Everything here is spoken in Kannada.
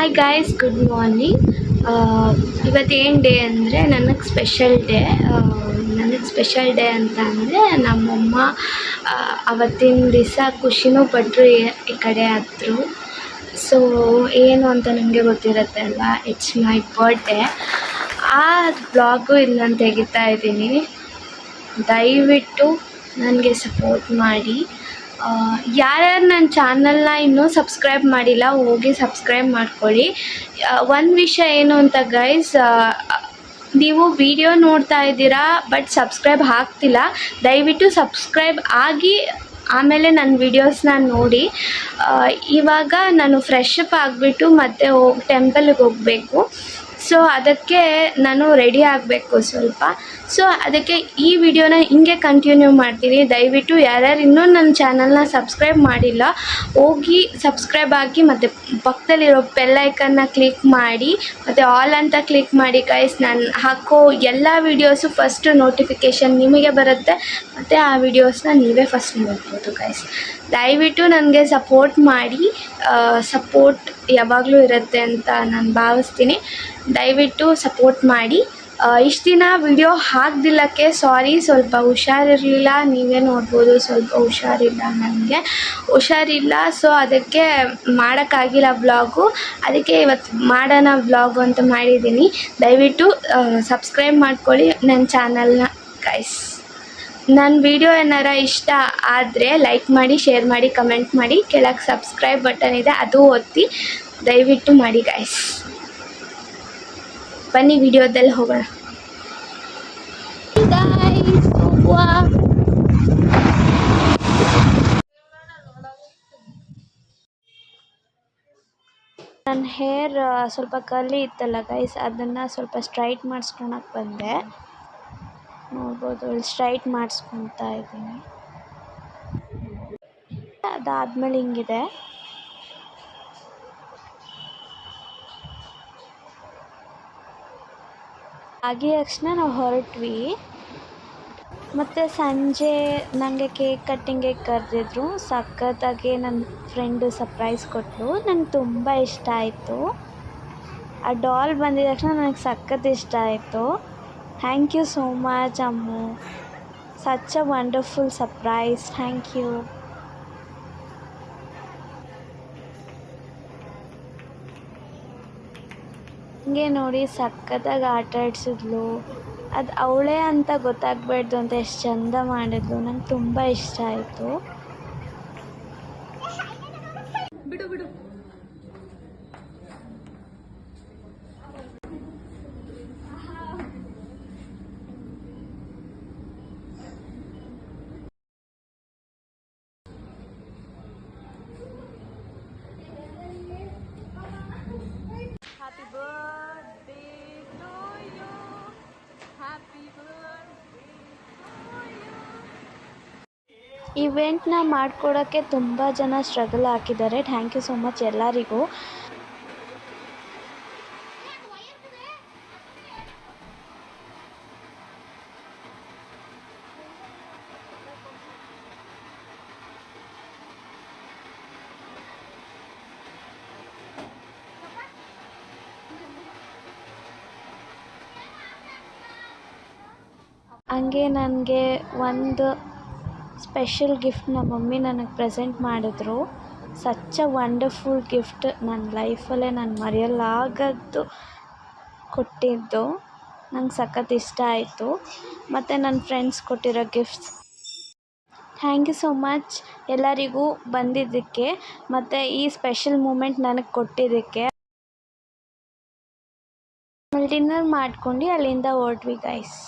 Hi guys, good morning. ಇವತ್ತೇನು ಡೇ ಅಂದರೆ ನನಗೆ ಸ್ಪೆಷಲ್ ಡೇ ಅಂತ ಅಂದರೆ ನಮ್ಮಮ್ಮ ಅವತ್ತಿನ ದಿವಸ ಖುಷಿನೂ ಪಟ್ಟರು, ಈ ಕಡೆ ಹತ್ರು. ಸೊ ಏನು ಅಂತ ನನಗೆ ಗೊತ್ತಿರುತ್ತೆ ಅಲ್ವಾ, ಇಟ್ಸ್ ಮೈ ಬರ್ಡೇ. ಆ ಬ್ಲಾಗು ಇಲ್ಲಿ ನಾನು ತೆಗಿತಾ ಇದ್ದೀನಿ. ದಯವಿಟ್ಟು ನನಗೆ ಸಪೋರ್ಟ್ ಮಾಡಿ. ಯಾರ್ಯಾರು ನನ್ನ ಚಾನಲ್ನ ಇನ್ನೂ ಸಬ್ಸ್ಕ್ರೈಬ್ ಮಾಡಿಲ್ಲ, ಹೋಗಿ ಸಬ್ಸ್ಕ್ರೈಬ್ ಮಾಡ್ಕೊಳ್ಳಿ. ಒಂದು ವಿಷಯ ಏನು ಅಂತ ಗೈಸ್, ನೀವು ವಿಡಿಯೋ ನೋಡ್ತಾ ಇದ್ದೀರಾ ಬಟ್ ಸಬ್ಸ್ಕ್ರೈಬ್ ಆಗ್ತಿಲ್ಲ. ದಯವಿಟ್ಟು ಸಬ್ಸ್ಕ್ರೈಬ್ ಆಗಿ ಆಮೇಲೆ ನನ್ನ ವೀಡಿಯೋಸ್ನ ನೋಡಿ. ಇವಾಗ ನಾನು ಫ್ರೆಶ್ ಅಪ್ ಆಗಿಬಿಟ್ಟು ಮತ್ತೆ ಟೆಂಪಲ್ಗೆ ಹೋಗಬೇಕು. ಸೊ ಅದಕ್ಕೆ ನಾನು ರೆಡಿ ಆಗಬೇಕು ಸ್ವಲ್ಪ. ಸೊ ಅದಕ್ಕೆ ಈ ವಿಡಿಯೋನ ಹಿಂಗೆ ಕಂಟಿನ್ಯೂ ಮಾಡ್ತೀನಿ. ದಯವಿಟ್ಟು ಯಾರ್ಯಾರು ಇನ್ನೂ ನನ್ನ ಚಾನಲ್ನ ಸಬ್ಸ್ಕ್ರೈಬ್ ಮಾಡಿಲ್ಲ, ಹೋಗಿ ಸಬ್ಸ್ಕ್ರೈಬ್ ಆಗಿ ಮತ್ತು ಪಕ್ಕದಲ್ಲಿರೋ ಬೆಲ್ ಐಕನ್ನ ಕ್ಲಿಕ್ ಮಾಡಿ ಮತ್ತು ಆಲ್ ಅಂತ ಕ್ಲಿಕ್ ಮಾಡಿ ಗೈಸ್. ನಾನು ಹಾಕೋ ಎಲ್ಲ ವೀಡಿಯೋಸು ಫಸ್ಟು ನೋಟಿಫಿಕೇಷನ್ ನಿಮಗೆ ಬರುತ್ತೆ ಮತ್ತು ಆ ವಿಡಿಯೋಸ್ನ ನೀವೇ ಫಸ್ಟ್ ನೋಡ್ಬೋದು ಗೈಸ್. ದಯವಿಟ್ಟು ನನಗೆ ಸಪೋರ್ಟ್ ಮಾಡಿ. ಸಪೋರ್ಟ್ ಯಾವಾಗಲೂ ಇರುತ್ತೆ ಅಂತ ನಾನು ಭಾವಿಸ್ತೀನಿ. ದಯವಿಟ್ಟು ಸಪೋರ್ಟ್ ಮಾಡಿ. ಇಷ್ಟು ದಿನ ವಿಡಿಯೋ ಹಾಕ್ದಿಲ್ಲಕ್ಕೆ ಸಾರಿ, ಸ್ವಲ್ಪ ಹುಷಾರಿರಲಿಲ್ಲ. ನೀವೇ ನೋಡ್ಬೋದು, ಸ್ವಲ್ಪ ನನಗೆ ಹುಷಾರಿಲ್ಲ. ಸೊ ಅದಕ್ಕೆ ಮಾಡೋಕ್ಕಾಗಿಲ್ಲ ಬ್ಲಾಗು. ಅದಕ್ಕೆ ಇವತ್ತು ಮಾಡೋಣ ಬ್ಲಾಗು ಅಂತ ಮಾಡಿದ್ದೀನಿ. ದಯವಿಟ್ಟು ಸಬ್ಸ್ಕ್ರೈಬ್ ಮಾಡ್ಕೊಳ್ಳಿ ನನ್ನ ಚಾನಲ್ನ ಗೈಸ್. ನನ್ನ ವಿಡಿಯೋ ಏನಾರ ಇಷ್ಟ ಆದರೆ ಲೈಕ್ ಮಾಡಿ, ಶೇರ್ ಮಾಡಿ, ಕಮೆಂಟ್ ಮಾಡಿ. ಕೆಳಗೆ ಸಬ್ಸ್ಕ್ರೈಬ್ ಬಟನ್ ಇದೆ, ಅದು ಒತ್ತಿ. ದಯವಿಟ್ಟು ಮಾಡಿ ಗೈಸ್. ಬನ್ನಿ ವಿಡಿಯೋದಲ್ಲಿ ಹೋಗೋಣ. ನನ್ನ ಹೇರ್ ಸ್ವಲ್ಪ ಕರ್ಲಿ ಇತ್ತಲ್ಲ ಗೈಸ್, ಅದನ್ನು ಸ್ವಲ್ಪ ಸ್ಟ್ರೈಟ್ ಮಾಡಿಸ್ಕೊಳಕ್ಕೆ ಬಂದೆ. ನೋಡ್ಬೋದು, ಇಲ್ಲಿ ಸ್ಟ್ರೈಟ್ ಮಾಡಿಸ್ಕೊತಾ ಇದ್ದೀನಿ. ಅದಾದಮೇಲೆ ಹಿಂಗಿದೆ. ಆಗಿದ ತಕ್ಷಣ ನಾವು ಹೊರಟ್ವಿ. ಮತ್ತು ಸಂಜೆ ನನಗೆ ಕೇಕ್ ಕಟ್ಟಿಂಗಿಗೆ ಕರೆದಿದ್ರು. ಸಖತ್ತಾಗಿ ನನ್ನ ಫ್ರೆಂಡು ಸರ್ಪ್ರೈಸ್ ಕೊಟ್ಟಳು. ನಂಗೆ ತುಂಬ ಇಷ್ಟ ಆಯಿತು. ಆ ಡಾಲ್ ಬಂದಿದ ತಕ್ಷಣ ನನಗೆ ಸಖತ್ ಇಷ್ಟ ಆಯಿತು. Thank you so much Ammu. Such a wonderful surprise. Thank you. ಹಿಂಗೆ ನೋಡಿ ಸಖತ್ತಾಗಿ ಆಟ ಆಡಿಸಿದ್ಲು. ಅದು ಅವಳೇ ಅಂತ ಗೊತ್ತಾಗಬಾರ್ದು ಅಂತ ಎಷ್ಟು ಚಂದ ಮಾಡಿದ್ಲು. ನಂಗೆ ತುಂಬ ಇಷ್ಟ ಆಯಿತು. Happy birthday to you. Happy birthday to you. ಇವೆಂಟ್ನ ಮಾಡ್ಕೊಡೋಕ್ಕೆ ತುಂಬ ಜನ ಸ್ಟ್ರಗಲ್ ಹಾಕಿದ್ದಾರೆ. ಥ್ಯಾಂಕ್ ಯು ಸೋ ಮಚ್ ಎಲ್ಲರಿಗೂ. ಹಂಗೆ ನನಗೆ ಒಂದು ಸ್ಪೆಷಲ್ ಗಿಫ್ಟ್ ನಮ್ಮ ಮಮ್ಮಿ ನನಗೆ ಪ್ರೆಸೆಂಟ್ ಮಾಡಿದ್ರು. Such a wonderful gift. ನನ್ನ ಲೈಫಲ್ಲೇ ನಾನು ಮರೆಯಲಾಗದ್ದು ಕೊಟ್ಟಿದ್ದು. ನಂಗೆ ಸಖತ್ ಇಷ್ಟ ಆಯಿತು. ಮತ್ತು ನನ್ನ ಫ್ರೆಂಡ್ಸ್ ಕೊಟ್ಟಿರೋ gifts. Thank you so much ಎಲ್ಲರಿಗೂ ಬಂದಿದ್ದಕ್ಕೆ ಮತ್ತು ಈ ಸ್ಪೆಷಲ್ ಮೂಮೆಂಟ್ ನನಗೆ ಕೊಟ್ಟಿದ್ದಕ್ಕೆ. ಡಿನ್ನರ್ ಮಾಡ್ಕೊಂಡು ಅಲ್ಲಿಂದ ಹೊರಟ್ವಿ ಗೈಸ್.